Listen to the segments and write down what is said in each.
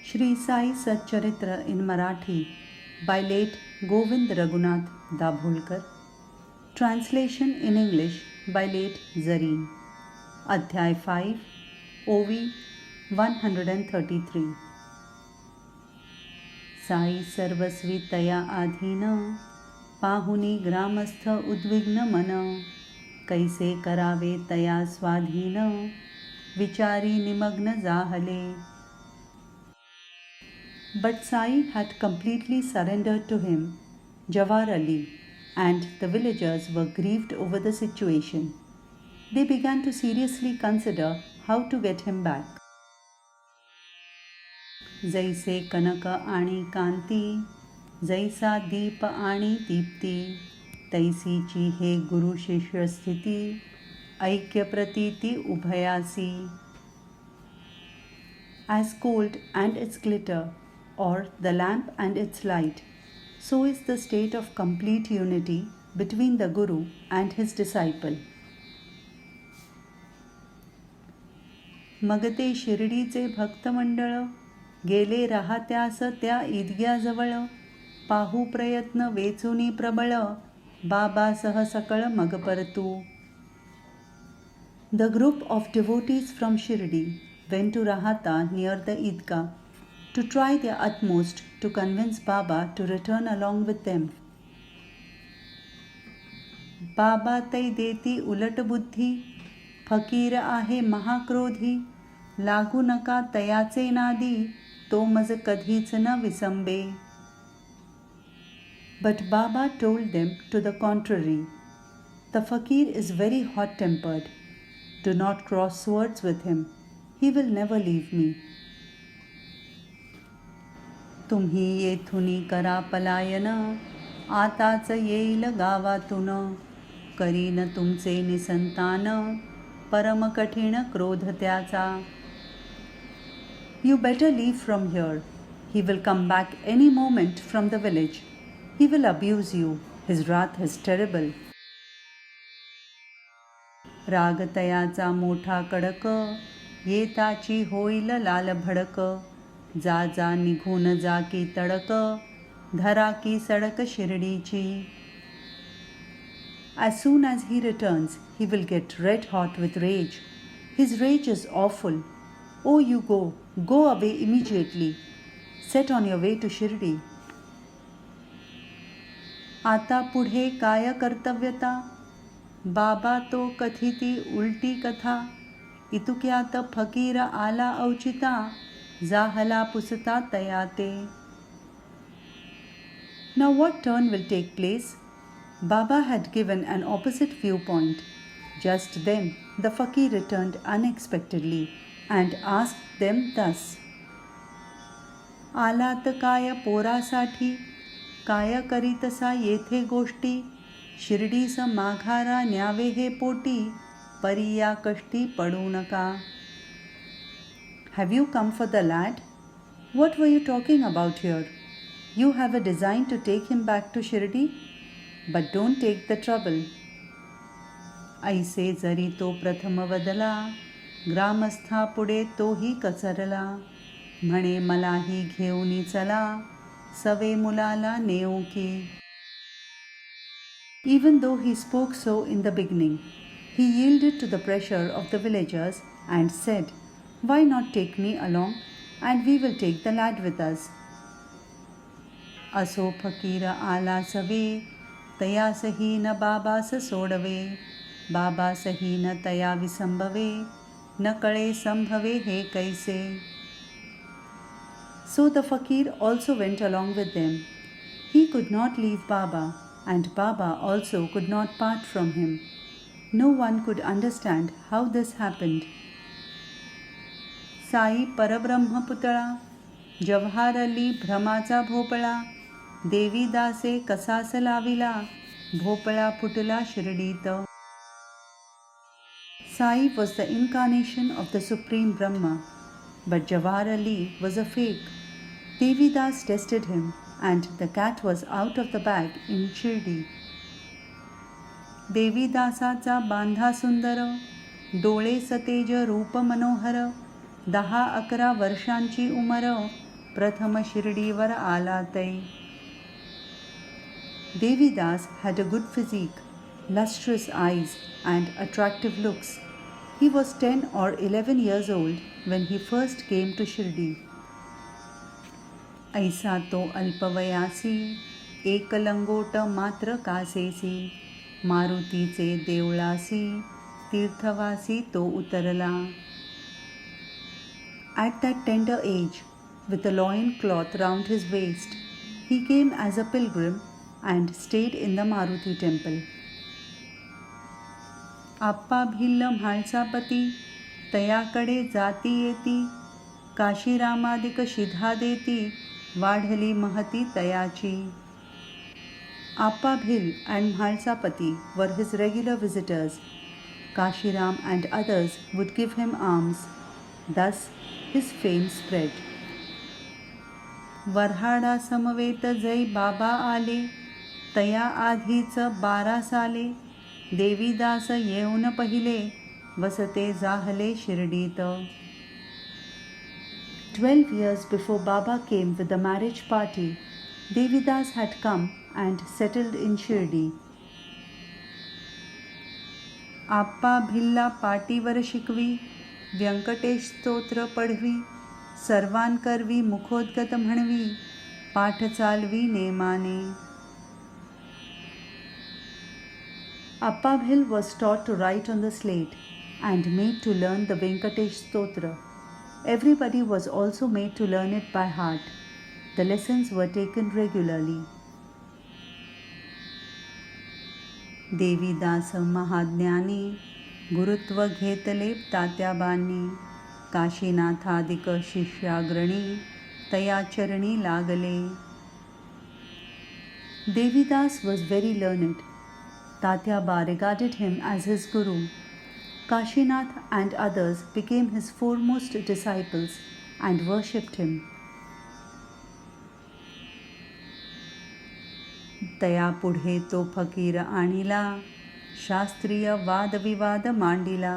Shri Sai Satcharitra in Marathi by late Govind Raghunath Dabholkar. Translation in English by late Zareen. Adhyay 5, OV 133. Sai सर्वस्वी तया आधीन, पाहुनी ग्रामस्थ उद्विग्न मन, कैसे करावे तया स्वाधीन, विचारी निमग्न जाहले. But Sai had completely surrendered to him, Jawhar Ali, and the villagers were grieved over the situation. They began to seriously consider how to get him back. जैसे कनक आणि कांती, जैसा दीप आणि दीप्ती, तैसीची हे गुरु शिष्य स्थिती, ऐक्य प्रतीती उभयासी. As gold and its glitter, or the lamp and its light, so is the state of complete unity between the Guru and his disciple. मग ते शिर्डीचे भक्तमंडळ गेले राहत्यास त्या ईदग्याजवळ, पाहू प्रयत्न वेचुनी प्रबळ, बाबासह सकळ मग परतू. The group of devotees from Shirdi went to Rahata near the Idgah to try their utmost to convince Baba to return along with them. बाबा तै देती उलट बुद्धी, फकीर आहे महाक्रोधी, लागू नका तयाचे नादी, तो मज कधीच न विसंबे. But Baba told them to the contrary. The fakir is very hot-tempered. Do not cross swords with him. He will never leave me. तुम्ही येथुनी करा पलायन, आताच येईल गावातून, करीन तुमचे निसंतान, परम कठीण क्रोध त्याचा. You better leave from here. He will come back any moment from the village. He will abuse you. His wrath is terrible. राग तयाचा मोठा कडक, येताची होईल लाल भडक, जा जा निघून जा की तडक, धरा की सडक शिर्डीची. As soon as he returns, he will get red hot with rage. His rage is awful. Oh, you go away immediately. Set on your way to Shirdi. आता पुढे काय कर्तव्यता, बाबा तो कथिती उलटी कथा, इतुक्यात फकीर आला औचिता, जाहला पुसता तयाते. Now what turn will take place? Baba had given an opposite viewpoint. Just then the fakir returned unexpectedly and asked them thus. आलात काय पोरासाठी, काय करीतसा येथे गोष्टी, शिर्डीस माघारा न्यावे हे पोटी, परी या कष्टी पडू नका. Have you come for the lad? What were you talking about here? You have a design to take him back to Shirdi, but don't take the trouble. ऐसे जरी तो प्रथम वदला, ग्रामस्था पुढे तोही कचरला, म्हणे मलाही घेऊनी चला, सवे मुलाला नेऊ की. Even though he spoke so in the beginning, he yielded to the pressure of the villagers and said, Why not take me along, and we will take the lad with us. असो फकीर आला सवे, तयासही न बाबास सोडवे, बाबासही न तया विसंभवे, न कळे संभवे हे कैसे. So the fakir also went along with them. He could not leave Baba, and Baba also could not part from him. No one could understand how this happened. Sai परब्रह्म पुतळा, जव्हार अली भ्रमाचा भोपळा, देवीदासे कसास लाविला, भोपळा फुटला शिर्डीत. Sai was the incarnation of the Supreme Brahma, but Jawhar Ali was a fake. Devidas tested him, and the cat was out of the bag in Shirdi. देवीदासाचा बांधा सुंदर, डोळे सतेज रूप मनोहर, 10-11 वर्षांची उमर, प्रथम शिर्डीवर आला तै. Devidas had a good physique, lustrous eyes, and attractive looks. He was 10 or 11 years old when he first came to Shirdi. ऐसा तो अल्पवयासी, एक लंगोट मात्र कासेसी, मारुतीचे देवळासी, तीर्थवासी तो उतरला. At that tender age, with a loin cloth round his waist, he came as a pilgrim and stayed in the Maruti temple. आप्पा भिल्ल म्हाळसापती, तयाकडे जाती येती, काशीरामादिक शिधा देती, वाढली महती तयाची. Appa Bhil and Mhalsapati were his regular visitors. Kashiram and others would give him alms. Thus his fame spread. वऱ्हाडा समवेत जै बाबा आले, तया आधीच 12 साले, देवीदास येऊन पहिले, वसते जाहले शिर्डीत. 12 years before Baba came with the marriage party, Devidas had come and settled in Shirdi. Appa villa पाटीवर शिकवी, व्यंकटेश स्तोत्र पढवी, सर्वांकरवी मुखोद्गत म्हणवी, पाठ चालवी नेमाने. Appa Bhil was taught to write on the slate and made to learn the Venkatesh Stotra. Everybody was also made to learn it by heart. The lessons were taken regularly. Devidas महाज्ञानी, गुरुत्व घेतले तात्याबांनी, काशीनाथादिक शिष्याग्रणी, तया चरणी लागले. Devidas was very learned. Tatyaba regarded him as his guru. Kashinath and others became his foremost disciples and worshipped him. तया पुढे तो फकीर आणिला, शास्त्रीय वादविवाद मांडिला,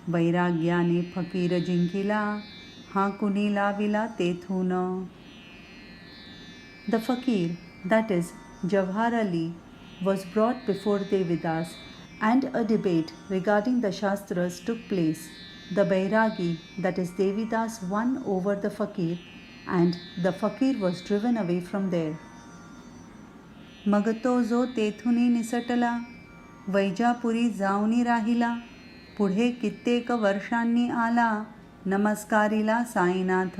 वैराग्याने फकीर जिंकिला, हा कुणी लाविला तेथून. The fakir, that is Jawhar Ali, was brought before Devidas and a debate regarding the Shastras took place. The Bairagi, that is Devidas, won over the fakir and the fakir was driven away from there. मग तो जो तेथुनी निसटला, वैजापुरी जाऊनी राहिला, पुढे कित्येक वर्षांनी आला, नमस्कारिला Sainath.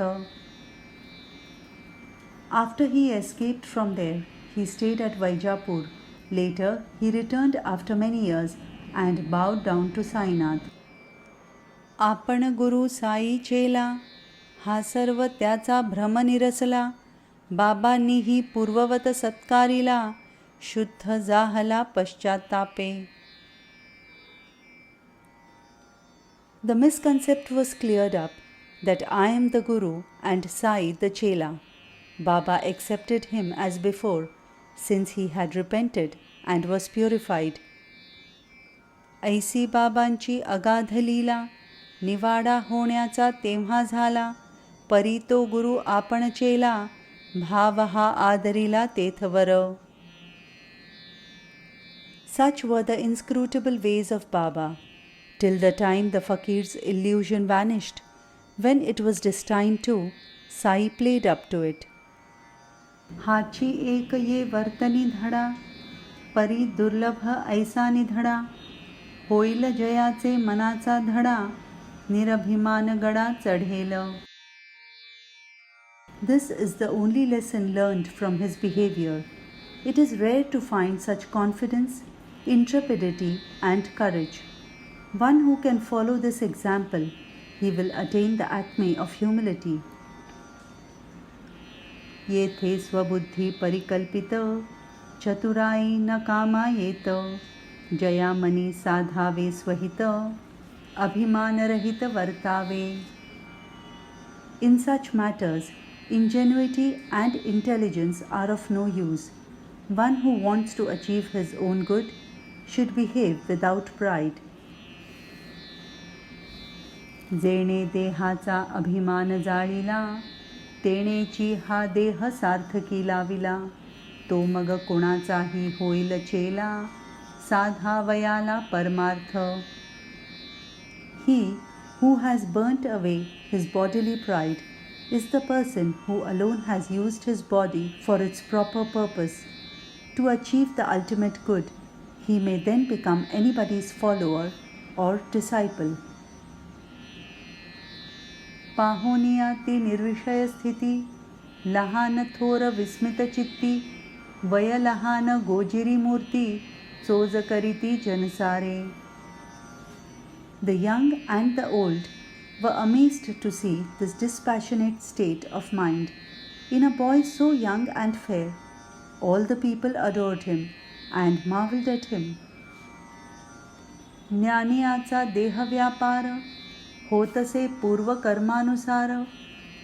After he escaped from there, he stayed at Vaijapur. Later, he returned after many years and bowed down to Sainath. आपण गुरु साई चेला, हा सर्व त्याचा भ्रम निरसला, बाबांनीही पूर्ववत सत्कारिला, शुद्ध जाहला पश्चात्तापे. The misconcept was cleared up that I am the Guru and Sai the Chela. Baba accepted him as before, since he had repented and was purified. ऐसी बाबांची अगाध लीला, निवाडा होण्याचा तेव्हा झाला, परी तो गुरु आपण चेला, भाव हा आदरिला तेथवर. Such were the inscrutable ways of Baba, till the time the fakir's illusion vanished. When it was destined to, Sai played up to it. हाची एक ये वर्तनी धडा, परी दुर्लभ ऐसा निधडा, होईल जयाचे मनाचा धडा, निरभिमान गडा चढेल. This is the only lesson learned from his behavior. It is rare to find such confidence, intrepidity, and courage. One who can follow this example, he will attain the acme of humility. येथे स्वबुद्धी परिकल्पित, चतुराई न कामा येत, जयामनी साधावे स्वहित, अभिमानरहित वर्तावे. In such matters, ingenuity and intelligence are of no use. One who wants to achieve his own good should behave without pride. जेणे देहाचा अभिमान जाळिला, तेणेची हा देह सार्थकी लाविला, तो मग कोणाचाही होईल चेला, साधावयाला परमार्थ. He who has burnt away his bodily pride is the person who alone has used his body for its proper purpose. To achieve the ultimate good, he may then become anybody's follower or disciple. पाहोनिया ती निर्विषय स्थिती, लहान थोर विस्मित चित्ती, वय लहान गोजिरी मूर्ती, chose करीती जनसारे. The young and the old were amazed to see this dispassionate state of mind in a boy so young and fair. All the people adored him and marveled at him. ज्ञानियाचा देह व्यापार, होतसे पूर्व कर्मानुसार,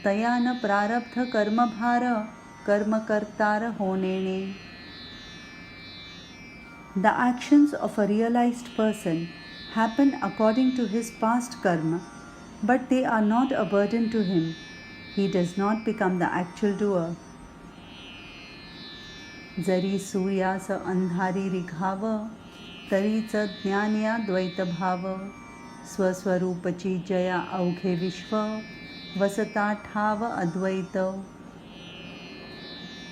तयान प्रारब्ध कर्मभार, कर्मकर्तार होणेने. The actions of a realized person happen according to his past karma, but they are not a burden to him. He does not become the actual doer. जरी सूर्यास अंधारी रिघाव, तरीच ज्ञानिया द्वैत भाव, स्वस्वरूपची जया अवघे विश्व, वसता ठाव अद्वैत.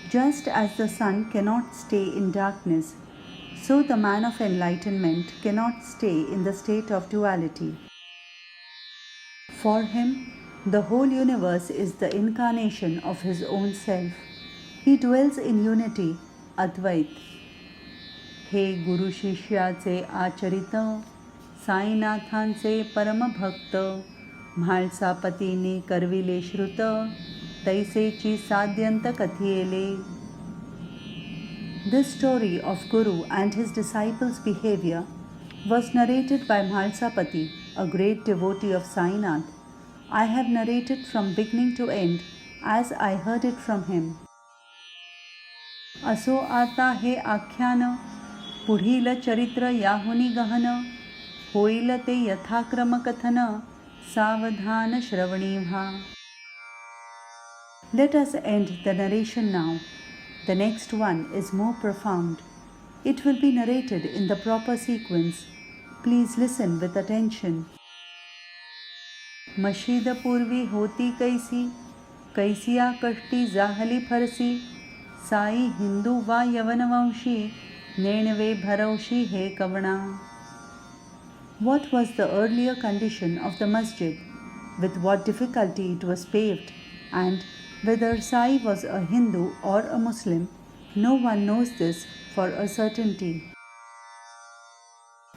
Just as the sun cannot stay in darkness, so the man of enlightenment cannot stay in the state of duality. For him, the whole universe is the incarnation of his own self. He dwells in unity, Advait. हे गुरु शिष्याचे आचरित, साईनाथांचे परमभक्त, म्हाळसापतींनी करविले श्रुत, तैसेची साध्यंत कथियेले. This story of Guru and his disciples' behavior was narrated by Mhalsapati, a great devotee of Sainath. I have narrated from beginning to end as I heard it from him. असो आता हे आख्यान, पुढील चरित्र याहुनी गहन, होईल ते यथाक्रम कथन, सावधान श्रवणी व्हा. Let us end the narration now. The next one is more profound. It will be narrated in the proper sequence. Please listen with attention. मशीद पूर्वी होती कैसी, कैसिया कष्टी जाहली फरसी, साई हिंदू वा यवनवंशी, नेणवे भरवशी हे कवणा. What was the earlier condition of the masjid, with what difficulty it was paved, and whether Sai was a Hindu or a Muslim, no one knows this for a certainty.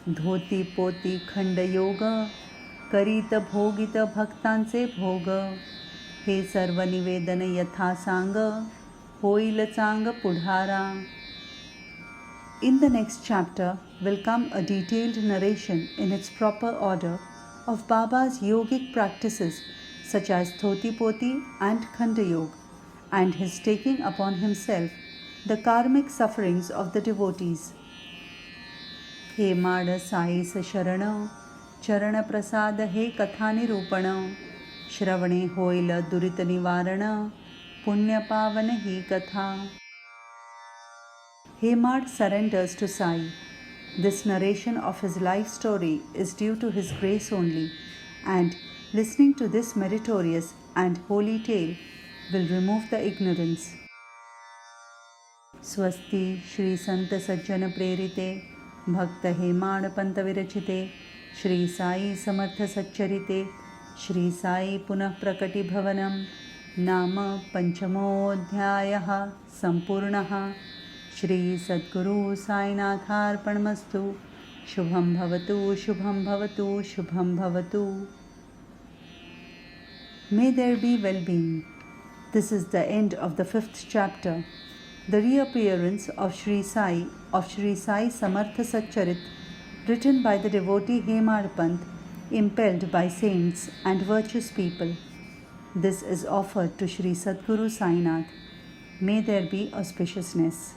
धोती पोती खंड योग, करीत भोगित भक्तांचे भोग, हे सर्व निवेदन यथा सांग, होईल चांग पुढारा. In the next chapter will come a detailed narration in its proper order of Baba's yogic practices such as Dhoti Poti and Khanda Yoga, and his taking upon himself the karmic sufferings of the devotees. हे माड size शरण, चरण प्रसाद हे कथा निरूपण, श्रवणे होईल दुरित निवारण, पुण्य पावन ही कथा. Hemad surrenders to Sai. This narration of his life story is due to his grace only, and listening to this meritorious and holy tale will remove the ignorance. स्वस्ति श्री संत सज्जन प्रेरिते, भक्त हेमाड पंत विरचिते, श्री साई समर्थ सच्चरिते, श्री साई पुनः प्रकटी भवनम, नाम पंचमोऽध्यायः संपूर्णः. श्री सद्गुरु साईनाथार्पणमस्तु. शुभं भवतु, शुभं भवतु, शुभं भवतु. May there be well-being. This is the end of the 5th chapter. The reappearance of Sri Sai Samartha Satcharit, written by the devotee Hemad Pant, impelled by saints and virtuous people. This is offered to Sri Sadguru Sainath. May there be auspiciousness.